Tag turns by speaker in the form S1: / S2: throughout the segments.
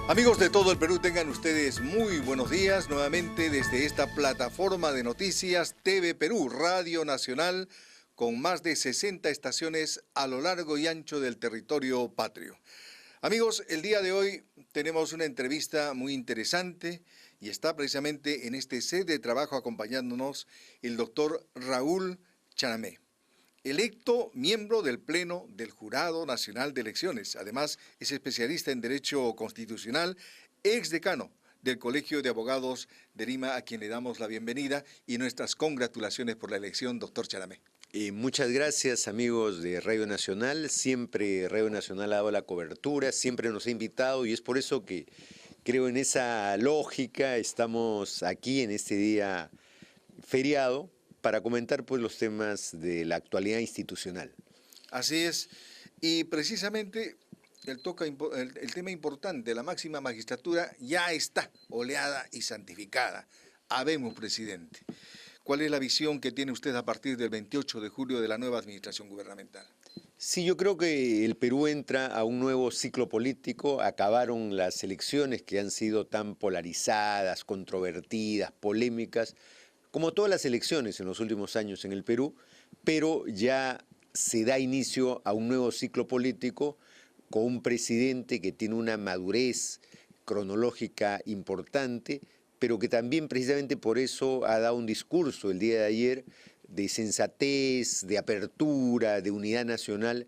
S1: Amigos de todo el Perú, tengan ustedes muy buenos días nuevamente desde esta plataforma de noticias TV Perú, Radio Nacional, con más de 60 estaciones a lo largo y ancho del territorio patrio. Amigos, el día de hoy tenemos una entrevista muy interesante y está precisamente en este set de trabajo acompañándonos el doctor Raúl Charamé, electo miembro del Pleno del Jurado Nacional de Elecciones. Además, es especialista en Derecho Constitucional, ex decano del Colegio de Abogados de Lima, a quien le damos la bienvenida y nuestras congratulaciones por la elección, doctor Charamé.
S2: Muchas gracias, amigos de Radio Nacional. Siempre Radio Nacional ha dado la cobertura, siempre nos ha invitado y es por eso que creo en esa lógica. Estamos aquí en este día feriado para comentar pues los temas de la actualidad institucional.
S1: Así es, y precisamente el tema importante, la máxima magistratura ya está oleada y santificada. Habemos presidente. ¿Cuál es la visión que tiene usted a partir del 28 de julio de la nueva administración gubernamental?
S2: Sí, yo creo que el Perú entra a un nuevo ciclo político. Acabaron las elecciones que han sido tan polarizadas, controvertidas, polémicas, como todas las elecciones en los últimos años en el Perú, pero ya se da inicio a un nuevo ciclo político con un presidente que tiene una madurez cronológica importante, pero que también precisamente por eso ha dado un discurso el día de ayer de sensatez, de apertura, de unidad nacional,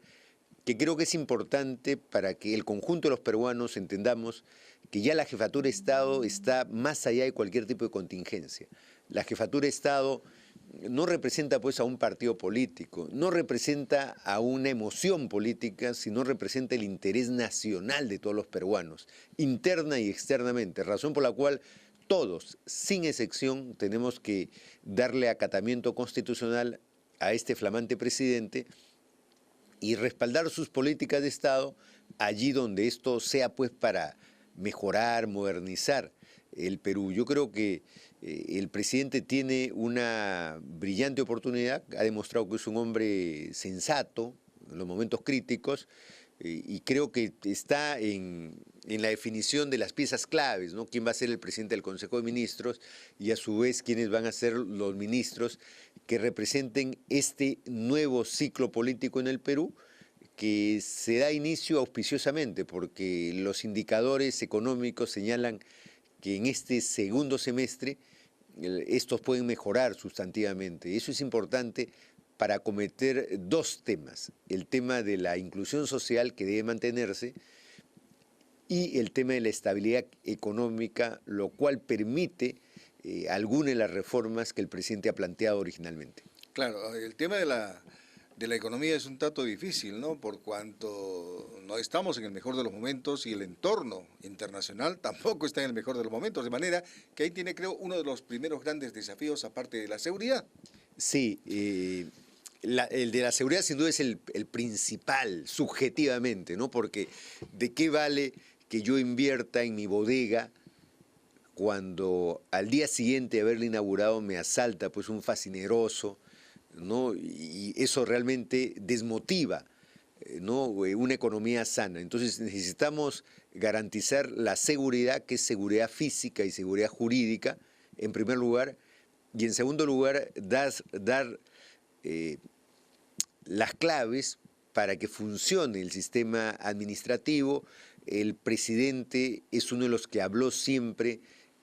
S2: que creo que es importante para que el conjunto de los peruanos entendamos que ya la jefatura de Estado está más allá de cualquier tipo de contingencia. La jefatura de Estado no representa pues a un partido político, no representa a una emoción política, sino representa el interés nacional de todos los peruanos, interna y externamente, razón por la cual todos, sin excepción, tenemos que darle acatamiento constitucional a este flamante presidente y respaldar sus políticas de Estado allí donde esto sea pues para mejorar, modernizar el Perú. Yo creo que el presidente tiene una brillante oportunidad, ha demostrado que es un hombre sensato en los momentos críticos, y creo que está en la definición de las piezas claves, ¿no? Quién va a ser el presidente del Consejo de Ministros y a su vez quiénes van a ser los ministros que representen este nuevo ciclo político en el Perú, que se da inicio auspiciosamente porque los indicadores económicos señalan que en este segundo semestre estos pueden mejorar sustantivamente. Eso es importante para acometer dos temas: el tema de la inclusión social, que debe mantenerse, y el tema de la estabilidad económica, lo cual permite algunas de las reformas que el presidente ha planteado originalmente.
S1: Claro, el tema de la economía es un tanto difícil, ¿no? Por cuanto no estamos en el mejor de los momentos y el entorno internacional tampoco está en el mejor de los momentos, de manera que ahí tiene, creo, uno de los primeros grandes desafíos, aparte de la seguridad.
S2: Sí, el de la seguridad sin duda es el principal, subjetivamente, ¿no? Porque ¿de qué vale que yo invierta en mi bodega cuando al día siguiente de haberla inaugurado me asalta pues un facineroso, ¿no? Y eso realmente desmotiva, ¿no? Una economía sana. Entonces necesitamos garantizar la seguridad, que es seguridad física y seguridad jurídica, en primer lugar, y en segundo lugar, dar las claves para que funcione el sistema administrativo. El presidente es uno de los que habló siempre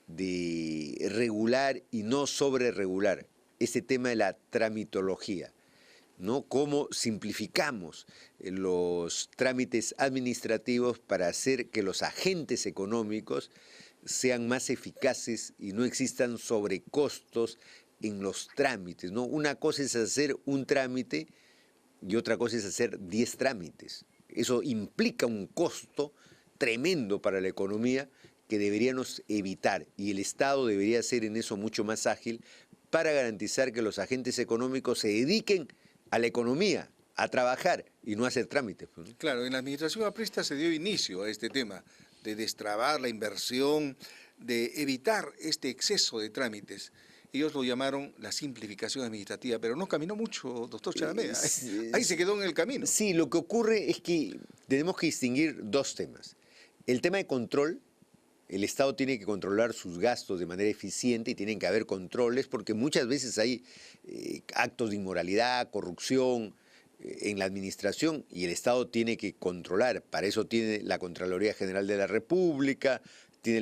S2: de regular y no sobreregular este tema de la tramitología, ¿no? Cómo simplificamos los trámites administrativos para hacer que los agentes económicos sean más eficaces y no existan sobrecostos en los trámites, ¿no? Una cosa es hacer un trámite y otra cosa es hacer 10 trámites. Eso implica un costo tremendo para la economía que deberíamos evitar, y el Estado debería ser en eso mucho más ágil para garantizar que los agentes económicos se dediquen a la economía, a trabajar y no a hacer trámites.
S1: Claro, en la administración aprista se dio inicio a este tema de destrabar la inversión, de evitar este exceso de trámites. Ellos lo llamaron la simplificación administrativa, pero no caminó mucho, doctor Charamé. Ahí se quedó en el camino.
S2: Sí, lo que ocurre es que tenemos que distinguir dos temas. El tema de control el Estado tiene que controlar sus gastos de manera eficiente y tienen que haber controles porque muchas veces hay actos de inmoralidad, corrupción en la administración y el Estado tiene que controlar. Para eso tiene la Contraloría General de la República, tiene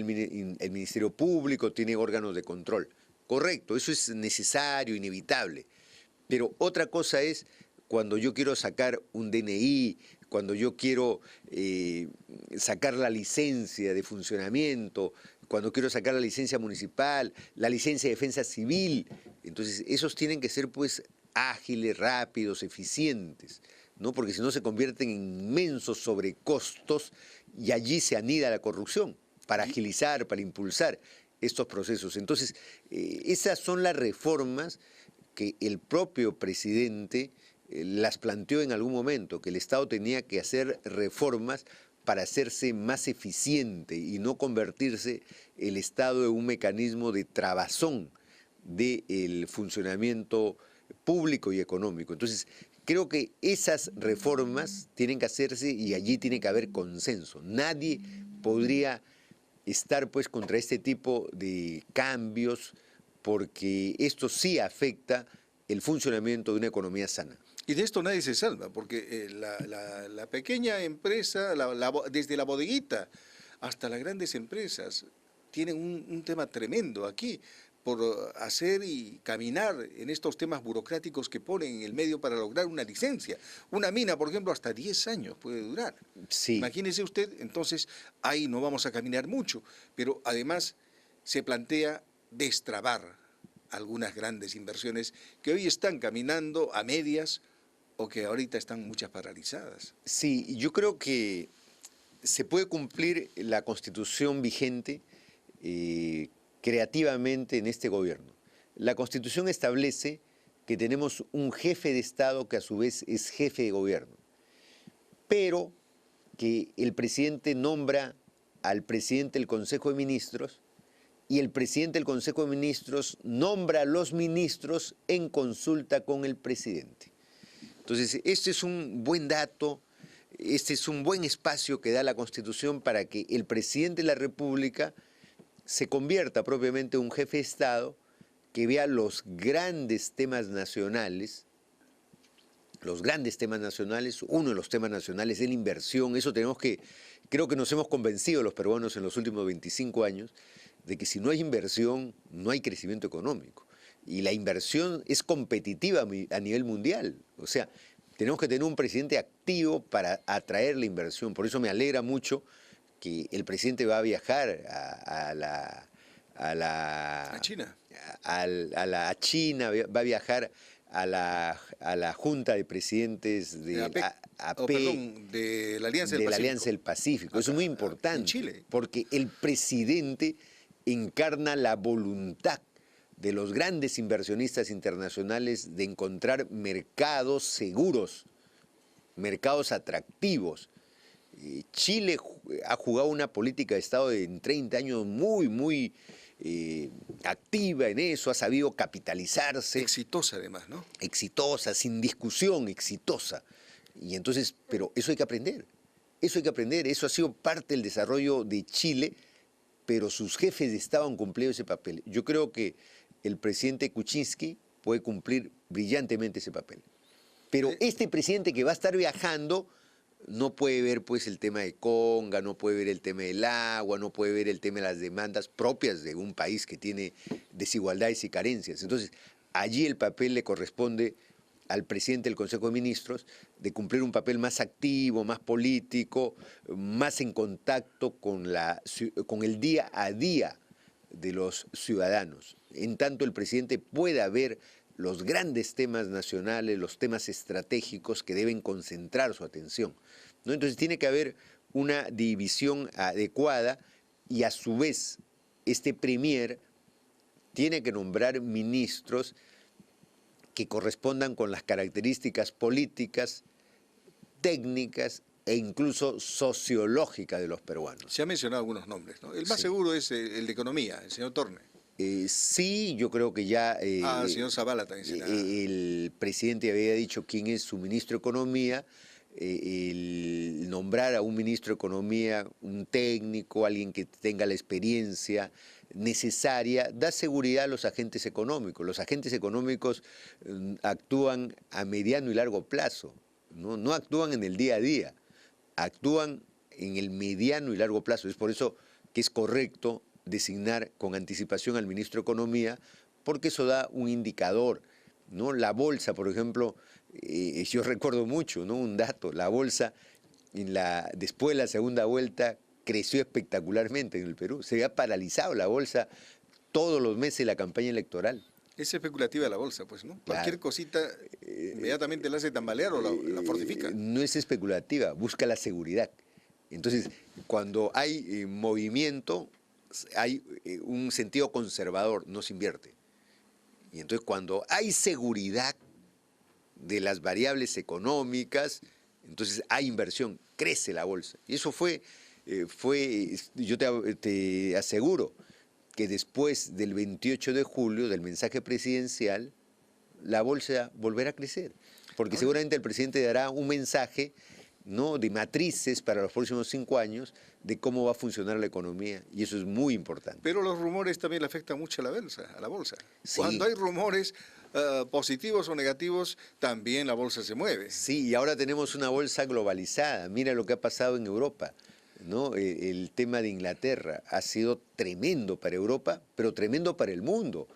S2: el Ministerio Público, tiene órganos de control. Correcto, eso es necesario, inevitable. Pero otra cosa es cuando yo quiero sacar un DNI, cuando yo quiero sacar la licencia de funcionamiento, cuando quiero sacar la licencia municipal, la licencia de defensa civil. Entonces, esos tienen que ser pues ágiles, rápidos, eficientes, ¿no? Porque si no se convierten en inmensos sobrecostos y allí se anida la corrupción para agilizar, para impulsar estos procesos. Entonces, esas son las reformas que el propio presidente las planteó en algún momento, que el Estado tenía que hacer reformas para hacerse más eficiente y no convertirse el Estado en un mecanismo de trabazón del funcionamiento público y económico. Entonces, creo que esas reformas tienen que hacerse y allí tiene que haber consenso. Nadie podría estar pues contra este tipo de cambios porque esto sí afecta el funcionamiento de una economía sana.
S1: Y de esto nadie se salva, porque la pequeña empresa, desde la bodeguita hasta las grandes empresas, tienen un tema tremendo aquí por hacer y caminar en estos temas burocráticos que ponen en el medio para lograr una licencia. Una mina, por ejemplo, hasta 10 años puede durar.
S2: Sí.
S1: Imagínese usted, entonces ahí no vamos a caminar mucho, pero además se plantea destrabar algunas grandes inversiones que hoy están caminando a medias o que ahorita están muchas paralizadas.
S2: Sí, yo creo que se puede cumplir la Constitución vigente creativamente en este gobierno. La Constitución establece que tenemos un jefe de Estado que a su vez es jefe de gobierno, pero que el presidente nombra al presidente del Consejo de Ministros y el presidente del Consejo de Ministros nombra a los ministros en consulta con el presidente. Entonces, este es un buen dato, este es un buen espacio que da la Constitución para que el presidente de la República se convierta propiamente en un jefe de Estado que vea los grandes temas nacionales. Uno de los temas nacionales es la inversión. Eso creo que nos hemos convencido los peruanos en los últimos 25 años de que si no hay inversión, no hay crecimiento económico. Y la inversión es competitiva a nivel mundial. O sea, tenemos que tener un presidente activo para atraer la inversión. Por eso me alegra mucho que el presidente va a viajar a
S1: China.
S2: A China, va a viajar a la Junta de Presidentes de
S1: de la Alianza del
S2: Pacífico. Eso es muy importante,
S1: en Chile,
S2: porque el presidente encarna la voluntad de los grandes inversionistas internacionales de encontrar mercados seguros, mercados atractivos. Chile ha jugado una política de Estado en 30 años muy activa en eso, ha sabido capitalizarse.
S1: Exitosa además, ¿no?
S2: Exitosa, sin discusión, exitosa. Y entonces, pero eso hay que aprender, eso ha sido parte del desarrollo de Chile, pero sus jefes de Estado han cumplido ese papel. Yo creo que el presidente Kuczynski puede cumplir brillantemente ese papel. Pero este presidente que va a estar viajando no puede ver pues el tema de Conga, no puede ver el tema del agua, no puede ver el tema de las demandas propias de un país que tiene desigualdades y carencias. Entonces, allí el papel le corresponde al presidente del Consejo de Ministros de cumplir un papel más activo, más político, más en contacto con el día a día de los ciudadanos. En tanto el presidente pueda ver los grandes temas nacionales, los temas estratégicos que deben concentrar su atención, ¿no? Entonces tiene que haber una división adecuada y a su vez este premier tiene que nombrar ministros que correspondan con las características políticas, técnicas e incluso sociológicas de los peruanos.
S1: Se han mencionado algunos nombres, ¿no? El más seguro es el de Economía, el señor Torne.
S2: Sí, yo creo que ya
S1: el señor Zavala también
S2: el presidente había dicho quién es su ministro de Economía el nombrar a un ministro de Economía, un técnico, alguien que tenga la experiencia necesaria, da seguridad a los agentes económicos. Los agentes económicos actúan a mediano y largo plazo, no actúan en el día a día, actúan en el mediano y largo plazo. Es por eso que es correcto designar con anticipación al ministro de Economía, porque eso da un indicador, ¿no? La bolsa, por ejemplo, yo recuerdo mucho, ¿no? Un dato, la bolsa después de la segunda vuelta creció espectacularmente en el Perú. Se había paralizado la bolsa todos los meses de la campaña electoral.
S1: Es especulativa la bolsa, pues, ¿no?
S2: Claro.
S1: Cualquier cosita inmediatamente la hace tambalear o la fortifica.
S2: No es especulativa, busca la seguridad. Entonces, cuando hay movimiento, hay un sentido conservador, no se invierte. Y entonces cuando hay seguridad de las variables económicas, entonces hay inversión, crece la bolsa. Y eso yo te aseguro que después del 28 de julio, del mensaje presidencial, la bolsa volverá a crecer. Porque seguramente el presidente dará un mensaje, ¿no?, de matrices para los próximos 5 años de cómo va a funcionar la economía, y eso es muy importante.
S1: Pero los rumores también le afectan mucho a la bolsa.
S2: Sí.
S1: Cuando hay rumores positivos o negativos, también la bolsa se mueve.
S2: Sí, y ahora tenemos una bolsa globalizada. Mira lo que ha pasado en Europa, ¿no? El tema de Inglaterra ha sido tremendo para Europa, pero tremendo para el mundo.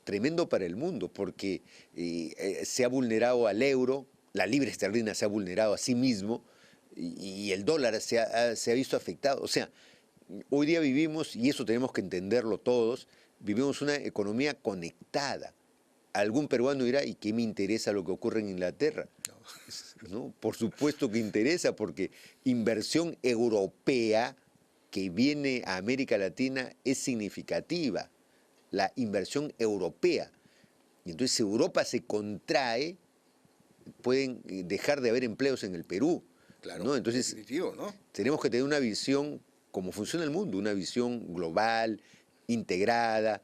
S2: Tremendo para el mundo, porque se ha vulnerado al euro, la libra esterlina se ha vulnerado a sí mismo y el dólar se ha visto afectado. O sea, hoy día vivimos, y eso tenemos que entenderlo todos, vivimos una economía conectada. Algún peruano dirá, ¿y qué me interesa lo que ocurre en Inglaterra? ¿No? Por supuesto que interesa, porque inversión europea que viene a América Latina es significativa, la inversión europea. Y entonces, si Europa se contrae, pueden dejar de haber empleos en el Perú.
S1: Claro,
S2: ¿no? Entonces,
S1: definitivo, ¿no?
S2: tenemos que tener una visión, como funciona el mundo, una visión global, integrada,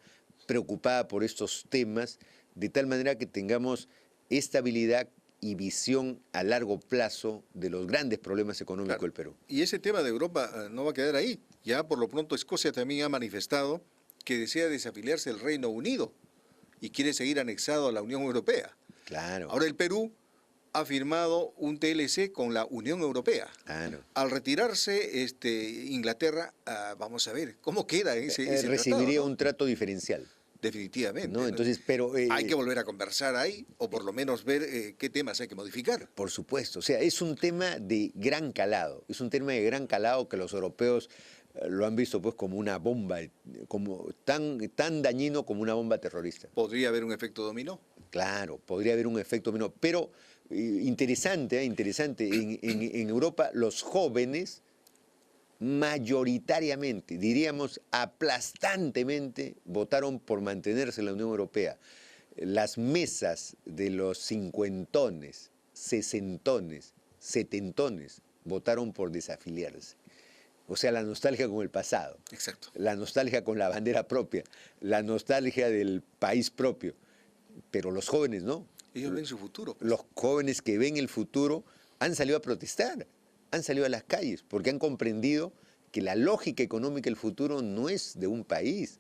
S2: preocupada por estos temas, de tal manera que tengamos estabilidad y visión a largo plazo de los grandes problemas económicos del Perú.
S1: Y ese tema de Europa no va a quedar ahí. Ya por lo pronto Escocia también ha manifestado que desea desafiliarse del Reino Unido y quiere seguir anexado a la Unión Europea.
S2: Claro.
S1: Ahora el Perú ha firmado un TLC con la Unión Europea.
S2: Claro.
S1: Al retirarse Inglaterra, vamos a ver cómo queda ese
S2: recibiría
S1: tratado, ¿no?
S2: un trato diferencial.
S1: Definitivamente.
S2: ¿No? Entonces, pero,
S1: hay que volver a conversar ahí, o por lo menos ver qué temas hay que modificar.
S2: Por supuesto, o sea, es un tema de gran calado, es un tema de gran calado que los europeos lo han visto pues como una bomba, como tan dañino como una bomba terrorista.
S1: ¿Podría haber un efecto dominó?
S2: Claro, podría haber un efecto dominó, pero interesante, en Europa los jóvenes mayoritariamente, diríamos aplastantemente, votaron por mantenerse en la Unión Europea. Las mesas de los cincuentones, sesentones, setentones votaron por desafiliarse. O sea, la nostalgia con el pasado.
S1: Exacto.
S2: La nostalgia con la bandera propia, la nostalgia del país propio. Pero los jóvenes no.
S1: Ellos ven su futuro. Pues.
S2: Los jóvenes que ven el futuro han salido a protestar, han salido a las calles, porque han comprendido que la lógica económica del futuro no es de un país,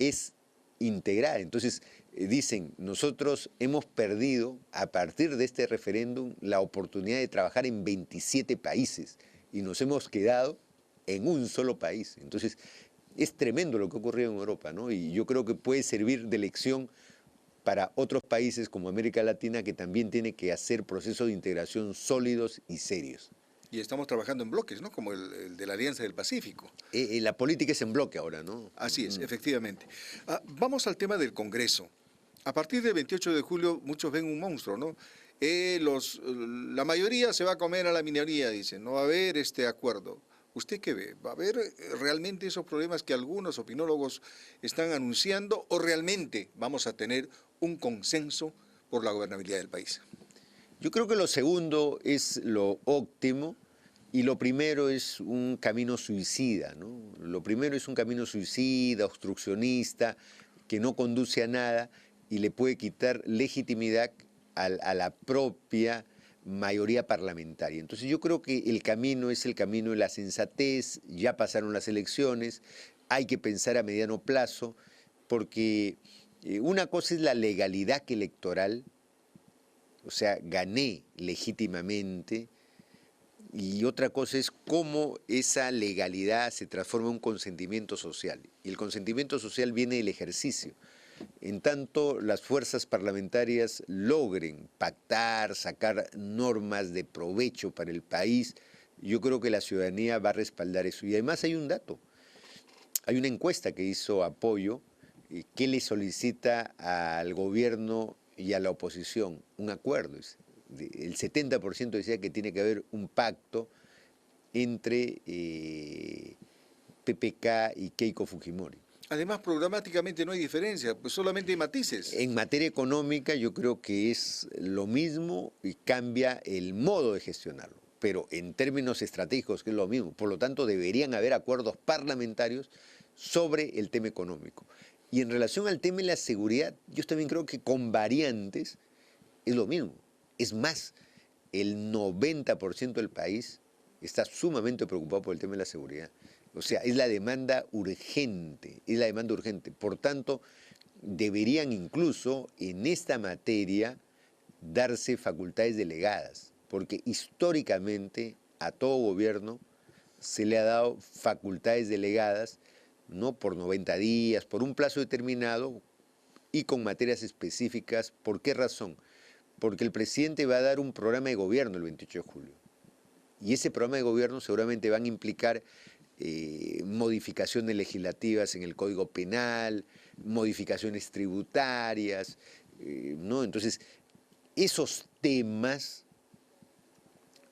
S2: es integral. Entonces dicen, nosotros hemos perdido a partir de este referéndum la oportunidad de trabajar en 27 países y nos hemos quedado en un solo país. Entonces es tremendo lo que ha ocurrido en Europa, ¿no? Y yo creo que puede servir de lección para otros países como América Latina, que también tiene que hacer procesos de integración sólidos y serios.
S1: Y estamos trabajando en bloques, ¿no? Como el de la Alianza del Pacífico.
S2: La política es en bloque ahora, ¿no?
S1: Así es, efectivamente. Vamos al tema del Congreso. A partir del 28 de julio muchos ven un monstruo, ¿no? La mayoría se va a comer a la minoría, dicen. No va a haber este acuerdo. ¿Usted qué ve? ¿Va a haber realmente esos problemas que algunos opinólogos están anunciando o realmente vamos a tener un consenso por la gobernabilidad del país?
S2: Yo creo que lo segundo es lo óptimo y lo primero es un camino suicida, ¿no? Lo primero es un camino suicida, obstruccionista, que no conduce a nada y le puede quitar legitimidad a la propia mayoría parlamentaria. Entonces yo creo que el camino es el camino de la sensatez, ya pasaron las elecciones, hay que pensar a mediano plazo, porque una cosa es la legalidad electoral, o sea, gané legítimamente, y otra cosa es cómo esa legalidad se transforma en un consentimiento social. Y el consentimiento social viene del ejercicio. En tanto las fuerzas parlamentarias logren pactar, sacar normas de provecho para el país, yo creo que la ciudadanía va a respaldar eso. Y además hay un dato, hay una encuesta que hizo Apoyo que le solicita al gobierno y a la oposición un acuerdo. El 70% decía que tiene que haber un pacto entre PPK y Keiko Fujimori.
S1: Además, programáticamente no hay diferencia, pues solamente hay matices.
S2: En materia económica yo creo que es lo mismo y cambia el modo de gestionarlo, pero en términos estratégicos que es lo mismo. Por lo tanto, deberían haber acuerdos parlamentarios sobre el tema económico. Y en relación al tema de la seguridad, yo también creo que con variantes es lo mismo. Es más, el 90% del país está sumamente preocupado por el tema de la seguridad. O sea, es la demanda urgente, es la demanda urgente. Por tanto, deberían incluso en esta materia darse facultades delegadas, porque históricamente a todo gobierno se le ha dado facultades delegadas, no por 90 días, por un plazo determinado y con materias específicas. ¿Por qué razón? Porque el presidente va a dar un programa de gobierno el 28 de julio. Y ese programa de gobierno seguramente van a implicar modificaciones legislativas en el Código Penal, modificaciones tributarias, ¿no? Entonces, esos temas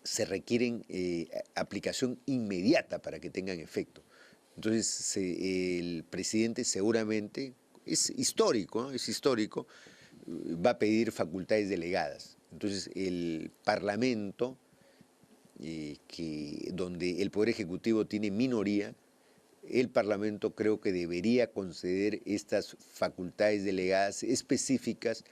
S2: se requieren aplicación inmediata para que tengan efecto. Entonces, el presidente seguramente, es histórico, ¿no? Es histórico, va a pedir facultades delegadas. Entonces, el Parlamento, donde el Poder Ejecutivo tiene minoría, el Parlamento creo que debería conceder estas facultades delegadas específicas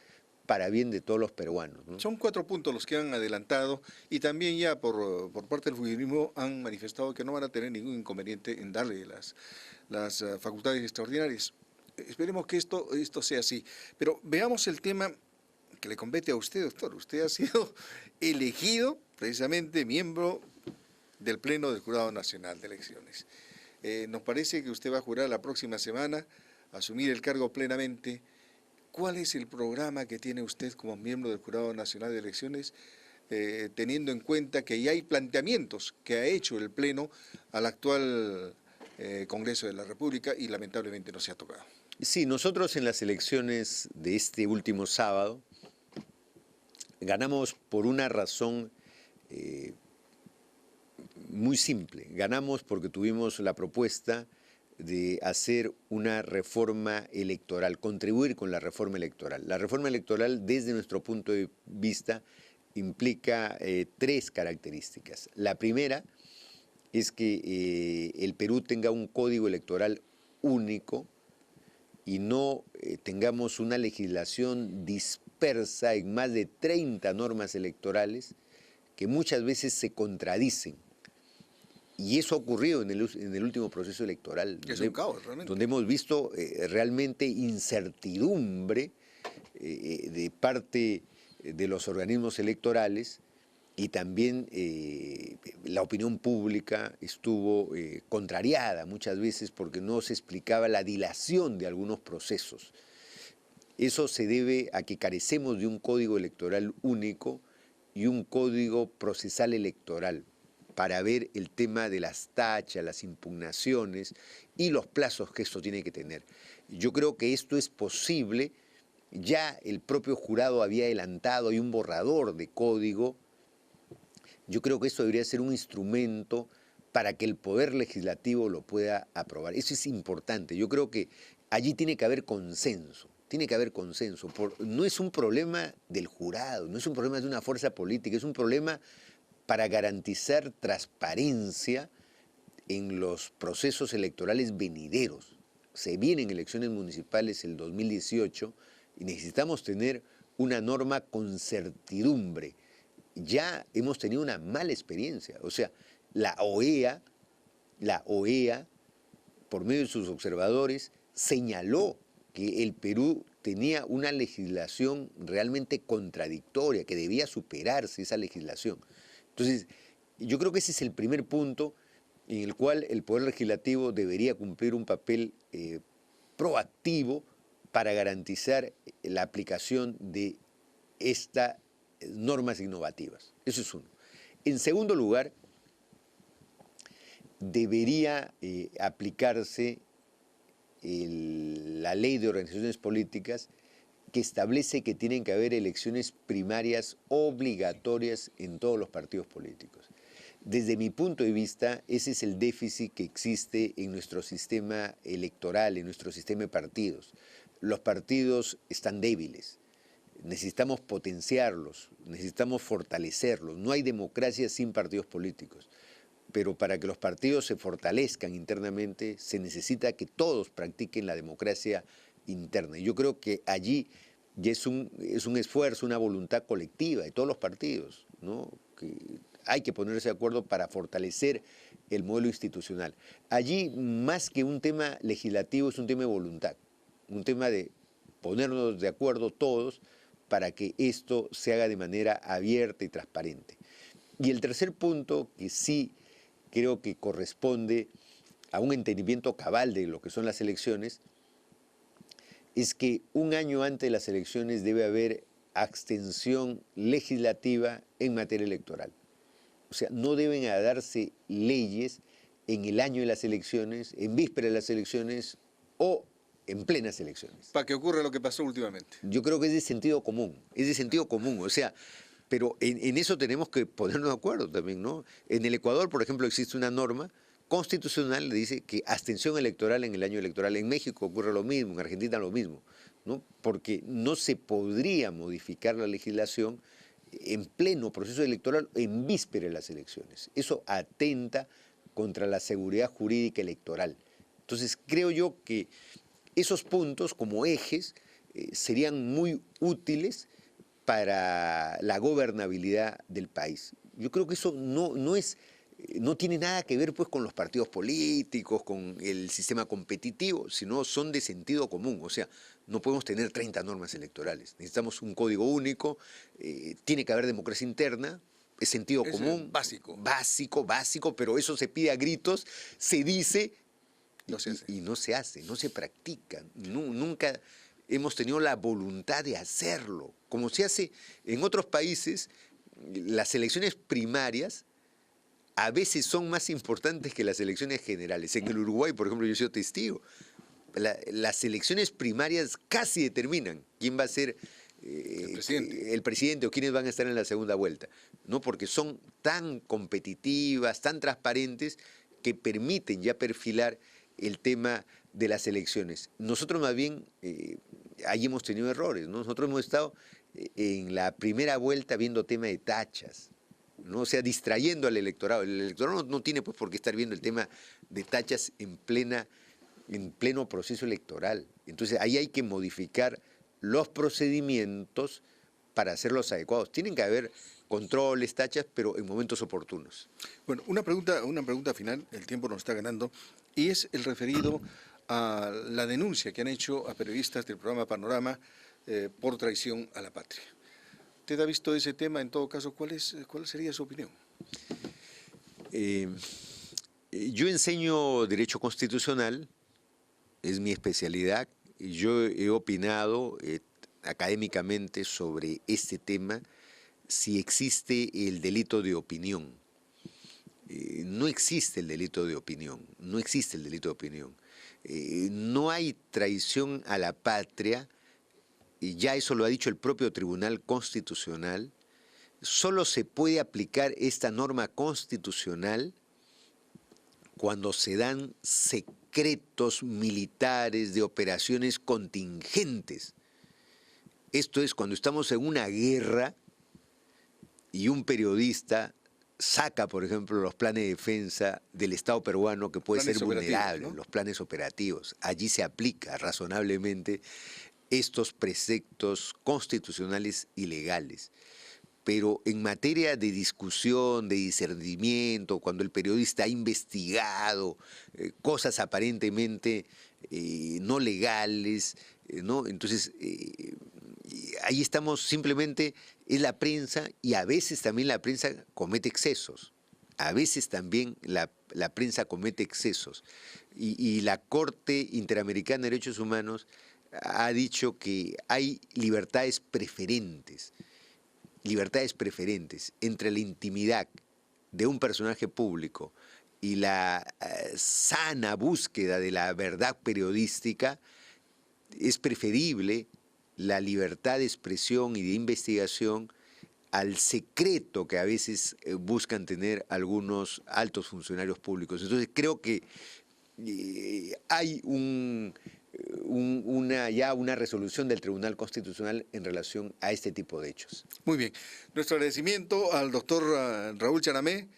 S2: para bien de todos los peruanos, ¿no?
S1: Son 4 puntos los que han adelantado y también ya por parte del fujimorismo han manifestado que no van a tener ningún inconveniente en darle las facultades extraordinarias. Esperemos que esto sea así. Pero veamos el tema que le compete a usted, doctor. Usted ha sido elegido precisamente miembro del Pleno del Jurado Nacional de Elecciones. Nos parece que usted va a jurar la próxima semana, asumir el cargo plenamente. ¿Cuál es el programa que tiene usted como miembro del Jurado Nacional de Elecciones, teniendo en cuenta que ya hay planteamientos que ha hecho el Pleno al actual Congreso de la República y lamentablemente no se ha tocado?
S2: Sí, nosotros en las elecciones de este último sábado ganamos por una razón muy simple. Ganamos porque tuvimos la propuesta de hacer una reforma electoral, contribuir con la reforma electoral. La reforma electoral, desde nuestro punto de vista, implica 3 características. La primera es que el Perú tenga un código electoral único y no tengamos una legislación dispersa en más de 30 normas electorales que muchas veces se contradicen. Y eso ha ocurrido en el último proceso electoral,
S1: Es un caos, realmente.
S2: donde hemos visto realmente incertidumbre de parte de los organismos electorales, y también la opinión pública estuvo contrariada muchas veces porque no se explicaba la dilación de algunos procesos. Eso se debe a que carecemos de un código electoral único y un código procesal electoral para ver el tema de las tachas, las impugnaciones y los plazos que esto tiene que tener. Yo creo que esto es posible. Ya el propio jurado había adelantado, hay un borrador de código. Yo creo que esto debería ser un instrumento para que el Poder Legislativo lo pueda aprobar. Eso es importante. Yo creo que allí tiene que haber consenso. Tiene que haber consenso. No es un problema del jurado, no es un problema de una fuerza política, es un problema para garantizar transparencia en los procesos electorales venideros. Se vienen elecciones municipales el 2018 y necesitamos tener una norma con certidumbre ya hemos tenido una mala experiencia. O sea, la OEA, por medio de sus observadores, señaló que el Perú tenía una legislación realmente contradictoria, que debía superarse esa legislación. Entonces, yo creo que ese es el primer punto en el cual el Poder Legislativo debería cumplir un papel proactivo para garantizar la aplicación de estas normas innovativas. Eso es uno. En segundo lugar, debería aplicarse la ley de organizaciones políticas que establece que tienen que haber elecciones primarias obligatorias en todos los partidos políticos. Desde mi punto de vista, ese es el déficit que existe en nuestro sistema electoral, en nuestro sistema de partidos. Los partidos están débiles, necesitamos potenciarlos, necesitamos fortalecerlos. No hay democracia sin partidos políticos. Pero para que los partidos se fortalezcan internamente, se necesita que todos practiquen la democracia interna. Y yo creo que allí ya es un esfuerzo, una voluntad colectiva de todos los partidos, ¿no? Que hay que ponerse de acuerdo para fortalecer el modelo institucional. Allí, más que un tema legislativo, es un tema de voluntad, un tema de ponernos de acuerdo todos para que esto se haga de manera abierta y transparente. Y el tercer punto, que sí creo que corresponde a un entendimiento cabal de lo que son las elecciones, es que un año antes de las elecciones debe haber abstención legislativa en materia electoral. O sea, no deben darse leyes en el año de las elecciones, en víspera de las elecciones o en plenas elecciones.
S1: Para que ocurra lo que pasó últimamente.
S2: Yo creo que es de sentido común, o sea, pero en eso tenemos que ponernos de acuerdo también, ¿no? En el Ecuador, por ejemplo, existe una norma constitucional que dice que abstención electoral en el año electoral. En México ocurre lo mismo, en Argentina lo mismo, ¿no? Porque no se podría modificar la legislación en pleno proceso electoral en víspera de las elecciones. Eso atenta contra la seguridad jurídica electoral. Entonces, creo yo que esos puntos como ejes serían muy útiles para la gobernabilidad del país. Yo creo que eso no tiene nada que ver pues, con los partidos políticos, con el sistema competitivo, sino son de sentido común. O sea, no podemos tener 30 normas electorales. Necesitamos un código único, tiene que haber democracia interna, es sentido común.
S1: Básico.
S2: Básico, pero eso se pide a gritos, se dice
S1: no se hace.
S2: Y no se hace, no se practica. Nunca hemos tenido la voluntad de hacerlo. Como se hace en otros países, las elecciones primarias a veces son más importantes que las elecciones generales. En el Uruguay, por ejemplo, yo he sido testigo. Las elecciones primarias casi determinan quién va a ser el presidente o quiénes van a estar en la segunda vuelta, ¿no? Porque son tan competitivas, tan transparentes, que permiten ya perfilar el tema de las elecciones. Nosotros más bien, ahí hemos tenido errores, ¿no? Nosotros hemos estado en la primera vuelta viendo tema de tachas, ¿no? O sea, distrayendo al electorado. El electorado no tiene pues por qué estar viendo el tema de tachas en pleno proceso electoral. Entonces ahí hay que modificar los procedimientos para hacerlos adecuados. Tienen que haber controles, tachas, pero en momentos oportunos.
S1: Bueno, una pregunta final, el tiempo nos está ganando, y es el referido a la denuncia que han hecho a periodistas del programa Panorama por traición a la patria. ¿Usted ha visto ese tema? En todo caso, ¿cuál sería su opinión?
S2: Yo enseño Derecho Constitucional, es mi especialidad. Yo he opinado académicamente sobre este tema, si existe el delito de opinión. No existe el delito de opinión, no existe el delito de opinión. No hay traición a la patria, y ya eso lo ha dicho el propio Tribunal Constitucional. Solo se puede aplicar esta norma constitucional cuando se dan secretos militares de operaciones contingentes. Esto es cuando estamos en una guerra y un periodista saca, por ejemplo, los planes de defensa del Estado peruano que puede ser vulnerable, ¿no? Los planes operativos. Allí se aplica razonablemente estos preceptos constitucionales y legales. pero en materia de discusión, de discernimiento, cuando el periodista ha investigado cosas aparentemente no legales, ¿no? Entonces, ahí estamos simplemente, es la prensa, y a veces también la prensa comete excesos. A veces también la prensa comete excesos. Y la Corte Interamericana de Derechos Humanos ha dicho que hay libertades preferentes entre la intimidad de un personaje público y la sana búsqueda de la verdad periodística. Es preferible la libertad de expresión y de investigación al secreto que a veces buscan tener algunos altos funcionarios públicos. Entonces creo que hay ya una resolución del Tribunal Constitucional en relación a este tipo de hechos.
S1: Muy bien. Nuestro agradecimiento al doctor Raúl Charamé,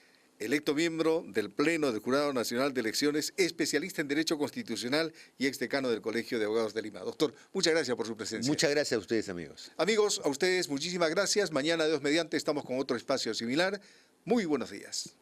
S1: electo miembro del Pleno del Jurado Nacional de Elecciones, especialista en Derecho Constitucional y exdecano del Colegio de Abogados de Lima. Doctor, muchas gracias por su presencia.
S2: Muchas gracias a ustedes, amigos.
S1: Amigos, a ustedes muchísimas gracias. Mañana, Dios mediante, estamos con otro espacio similar. Muy buenos días.